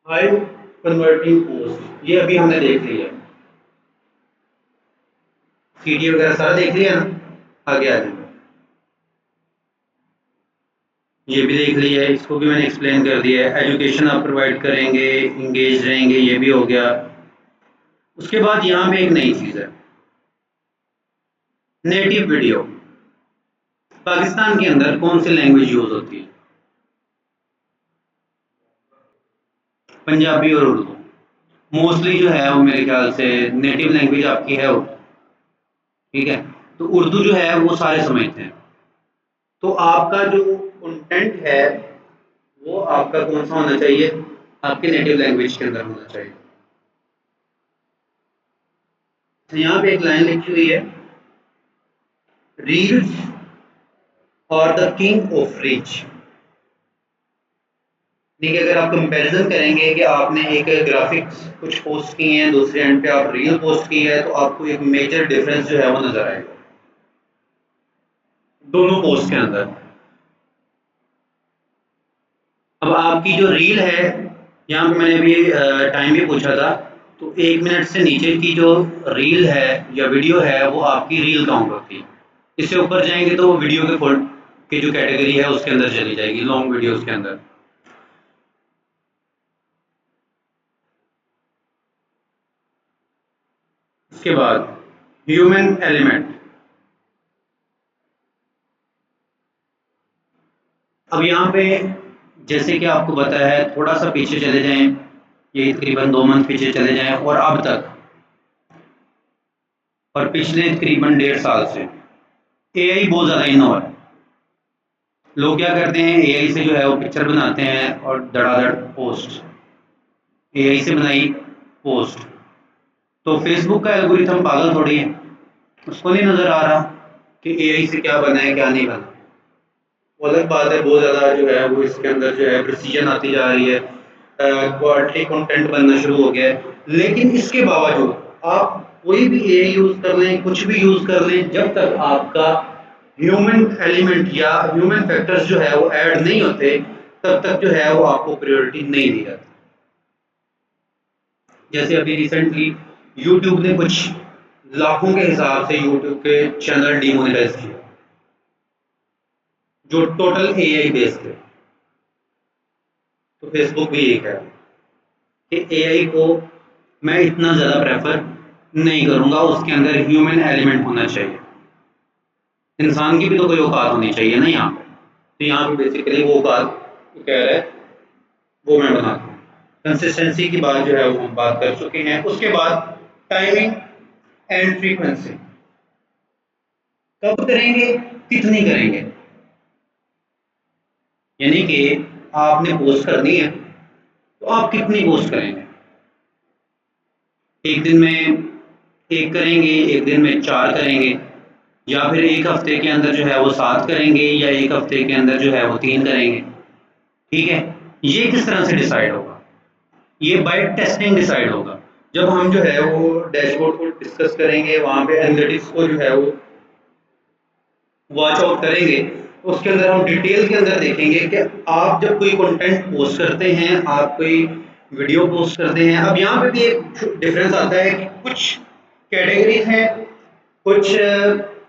High converting post, ये अभी हमने देख लिया। सीडी वगैरह सारा देख लिया ना, आगे आ जाए। ये भी देख लिया है, इसको भी मैंने एक्सप्लेन कर दिया है। एजुकेशन आप प्रोवाइड करेंगे, इंगेज रहेंगे, ये भी हो गया। उसके बाद यहाँ पे एक नई चीज़ है, नेटिव वीडियो। पाकिस्तान के अंदर कौन सी लैंग्वेज यूज होती है? पंजाबी और उर्दू। मोस्टली जो है वो मेरे ख्याल से नेटिव लैंग्वेज आपकी है उर्दू। ठीक है, तो उर्दू जो है वो सारे समझते हैं। तो आपका जो कंटेंट है वो आपका कौन सा होना चाहिए? आपके नेटिव लैंग्वेज के अंदर होना चाहिए। तो यहाँ पे एक लाइन लिखी हुई है, रील्स और द किंग ऑफ रीच। देखिए, अगर आप कंपैरिजन करेंगे कि आपने एक ग्राफिक्स कुछ पोस्ट किए हैं, दूसरे एंड पे आप रील पोस्ट की है, तो आपको एक मेजर डिफरेंस जो है वो नजर आएगा दोनों पोस्ट के अंदर। अब आपकी जो रील है, यहाँ पे मैंने अभी टाइम भी पूछा था, तो 1 मिनट से नीचे की जो रील है या वीडियो है वो आपकी रील काउंट होती है। इससे ऊपर जाएंगे तो वो वीडियो के फोल्ड की जो कैटेगरी है उसके अंदर चली जाएगी, लॉन्ग वीडियोस के अंदर। उसके बाद ह्यूमन एलिमेंट। अब यहाँ पे जैसे कि आपको पता है, थोड़ा सा पीछे चले जाएं, ये तकरीबन 2 मंथ पीछे चले जाएं और अब तक, और पिछले तकरीबन 1.5 साल से एआई बहुत ज़्यादा इन हो रहा है। लोग क्या करते हैं, एआई से जो है वो पिक्चर बनाते हैं और धड़ाधड़ पोस्ट, एआई से बनाई पोस्ट। तो फेसबुक का एल्गोरिथम पागल थोड़ी है, उसको नहीं नज़र आ रहा कि एआई से क्या बना है क्या नहीं बना। वो अलग बात है, बहुत ज़्यादा जो है वो इसके अंदर जो है प्रिसीजन आती जा रही है, क्वालिटी कंटेंट बनना शुरू हो गया है। लेकिन इसके बावजूद आप कोई भी एआई यूज़ कर लें, कुछ भी यूज़ कर लें, जब तक आपका ह्यूमन एलिमेंट या ह्यूमन फैक्टर्स जो है वो ऐड नहीं होते, तब तक जो है वो आपको प्रायोरिटी नहीं दी जाती। जैसे अभी रिसेंटली यूट्यूब ने कुछ लाखों के हिसाब से यूट्यूब के चैनल डिमोनेटाइज किए, जो टोटल एआई बेस्ड थे। तो फेसबुक भी यही कह रहा है कि एआई को मैं इतना ज़्यादा प्रेफर नहीं करूँगा, उसके अंदर ह्यूमन एलिमेंट होना चाहिए। इंसान की भी तो कोई औकात होनी चाहिए ना यहाँ पे। तो यहाँ पे बेसिकली वो औकात जो कह रहा है वो मैं बनाता हूँ। कंसिस्टेंसी की बात जो है वो हम बात कर चुके हैं। उसके बाद टाइमिंग एंड फ्रीक्वेंसी, कब करेंगे, कितनी करेंगे। यानी कि आपने पोस्ट करनी है तो आप कितनी पोस्ट करेंगे? एक दिन में एक करेंगे, एक दिन में 4 करेंगे, या फिर एक हफ्ते के अंदर जो है वो 7 करेंगे, या एक हफ्ते के अंदर जो है वो 3 करेंगे। ठीक है, ये किस तरह से डिसाइड होगा? ये बाय टेस्टिंग डिसाइड होगा। जब हम जो है वो डैशबोर्ड को डिस्कस करेंगे, वहाँ पे एनालिटिक्स को जो है वो वॉच आउट करेंगे, तो उसके अंदर हम डिटेल के अंदर देखेंगे कि आप जब कोई कंटेंट पोस्ट करते हैं, आप कोई वीडियो पोस्ट करते हैं। अब यहाँ पे भी एक डिफरेंस आता है कि कुछ कैटेगरीज हैं, कुछ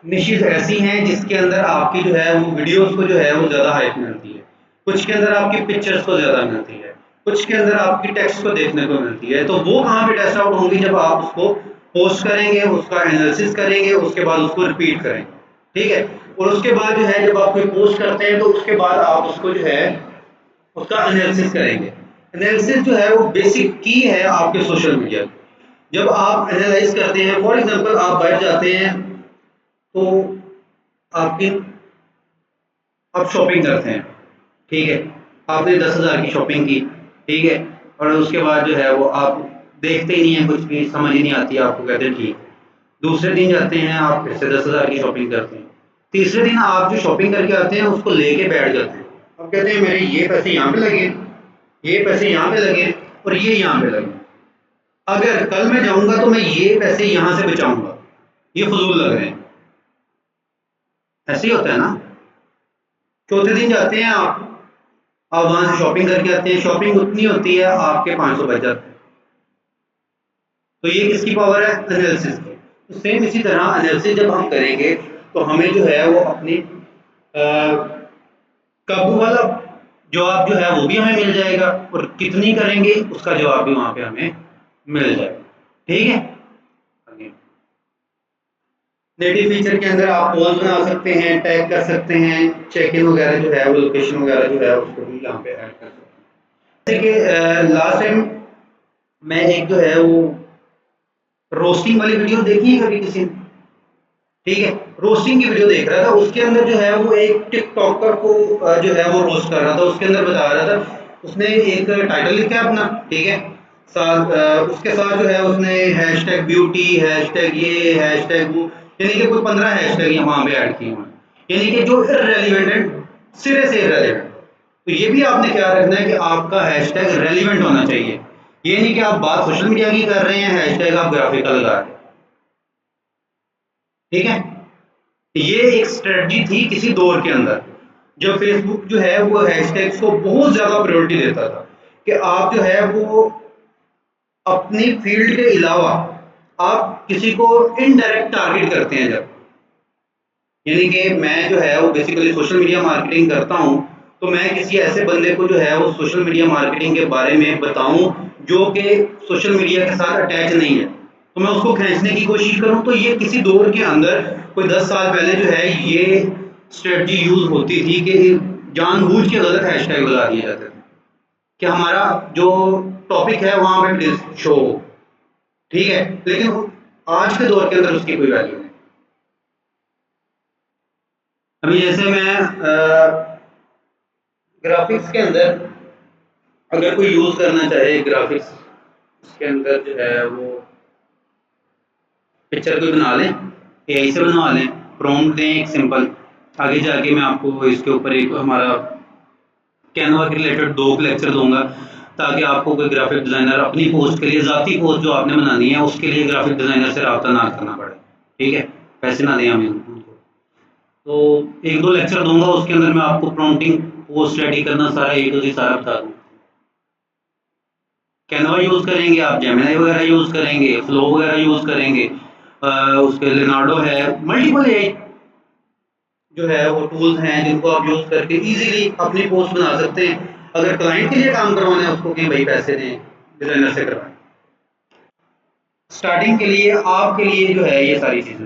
निशेस ऐसी हैं जिसके अंदर आपकी जो है वो वीडियोस को जो है वो ज़्यादा हाइप मिलती है, कुछ के अंदर आपकी पिक्चर्स को ज़्यादा मिलती है, कुछ के अंदर आपकी टेक्स्ट को देखने को मिलती है। तो वो कहाँ पे टेस्ट आउट होंगी? जब आप उसको पोस्ट करेंगे, उसका एनालिसिस करेंगे, उसके बाद उसको रिपीट करेंगे। ठीक है, और उसके बाद जो है जब आप कोई पोस्ट करते हैं तो उसके बाद आप उसको जो है उसका एनालिसिस करेंगे। एनालिसिस जो है वो बेसिक की है आपके सोशल मीडिया। जब आप एनालाइज करते हैं, फॉर एग्जांपल आप बैठ जाते हैं, तो आपकी आप शॉपिंग करते हैं। ठीक है, आपने 10,000 की शॉपिंग की। ठीक है, और उसके बाद जो है वो आप देखते ही नहीं है, कुछ भी समझ ही नहीं आती आपको, कहते हैं ठीक। दूसरे दिन जाते हैं, आप फिर से 10,000 की शॉपिंग करते हैं। तीसरे दिन आप जो शॉपिंग करके आते हैं उसको लेके बैठ जाते हैं। अब कहते हैं मेरे ये पैसे यहाँ पे लगे, ये पैसे यहाँ पे लगे, और ये यहाँ पे लगे। अगर कल मैं जाऊंगा तो मैं ये पैसे यहाँ से बचाऊंगा, ये फजूल लग रहे हैं। ऐसे ही होता है ना। चौथे दिन जाते हैं आप, आप वहां से शॉपिंग करके आते हैं, शॉपिंग उतनी होती है आपके 500 बच जाते हैं। तो ये किसकी पावर है? एनालिसिस की। तो सेम इसी तरह एनालिसिस जब हम करेंगे तो हमें जो है वो अपनी काबू वाला जवाब जो है वो भी हमें मिल जाएगा, और कितनी करेंगे उसका जवाब भी वहां पे हमें मिल जाएगा। ठीक है। नेटिव फीचर के अंदर आप पोल बना सकते हैं, टैग कर सकते हैं, चेक इन वगैरह जो है वो लोकेशन वगैरह जो है उसको भी यहाँ पे ऐड कर सकते हैं। जैसे कि लास्ट टाइम मैं एक जो है वो रोस्टिंग वाली वीडियो देखी है कभी किसी ने? ठीक है, रोस्टिंग की वीडियो देख रहा था, उसके अंदर जो है वो एक टिकटॉकर को जो है वो रोस्ट कर रहा था। उसके अंदर बता रहा था, उसने एक टाइटल लिखा है अपना, ठीक है, साथ उसके साथ जो है उसने हैशटैग ब्यूटी, हैशटैग ये, हैशटैग वो, यानी कि कोई 15 हैशटैग वहां पे ऐड किए हुए हैं, यानी कि जो इररेलेवेंट है, सिरे से इररेलेवेंट। तो ये भी आपने क्या रखना है कि आपका हैशटैग रेलिवेंट होना चाहिए। ये नहीं कि आप बात सोशल मीडिया की कर रहे हैं, हैशटैग आप ग्राफिकल लगा रहे हैं। ठीक है, ये एक स्ट्रेटजी थी किसी दौर के अंदर, जब फेसबुक जो है वो हैशटैग्स को बहुत ज्यादा प्रायोरिटी देता था, कि आप जो है वो अपनी फील्ड के अलावा आप किसी को इनडायरेक्ट टारगेट करते हैं। जब यानी कि मैं जो है वो बेसिकली सोशल मीडिया मार्केटिंग करता हूं, तो मैं किसी ऐसे बंदे को जो है वो सोशल मीडिया मार्केटिंग के बारे में बताऊं जो कि सोशल मीडिया के साथ अटैच नहीं है, तो मैं उसको खींचने की कोशिश करूं। तो ये किसी दौर के अंदर कोई 10 साल पहले जो है ये स्ट्रेटजी यूज होती थी कि जानबूझ के गलत हैशटैग लगा दिए जाते थे कि हमारा जो टॉपिक है वहां पे शो हो। ठीक है, लेकिन आज के दौर के अंदर उसकी कोई वैल्यू नहीं। अभी जैसे मैं ग्राफिक्स के अंदर अगर कोई यूज करना चाहे, ग्राफिक्स के अंदर जो है वो पिक्चर कोई बना लें, एआई से बनवा लें, प्रॉम्प्ट दें एक सिंपल। आगे जाके मैं आपको इसके ऊपर एक हमारा कैनवा के रिलेटेड 2 लेक्चर दूंगा, ताकि आपको कोई ग्राफिक डिजाइनर अपनी पोस्ट के लिए, ज़ाती पोस्ट जो आपने बनानी है उसके लिए ग्राफिक डिजाइनर से रब्ता ना करना पड़े। ठीक है, पैसे ना दें हमें उनको। तो 1-2 लेक्चर दूंगा, उसके अंदर मैं आपको प्रॉम्प्टिंग, पोस्ट रेडी करना, सारा ए टू ज़ेड सारा बता दूंगा। कैनवा यूज करेंगे आप, जेमिनी वगैरह यूज करेंगे, फ्लो वगैरह यूज करेंगे, उसके लेनार्डो है, मल्टीपल एआई जो है वो टूल्स हैं जिनको आप यूज करके इजीली अपनी पोस्ट बना सकते हैं। अगर क्लाइंट के लिए काम करवाना है उसको कि भाई पैसे दें, डिजाइनर से करवाएं। स्टार्टिंग के लिए आपके लिए जो है ये सारी चीजें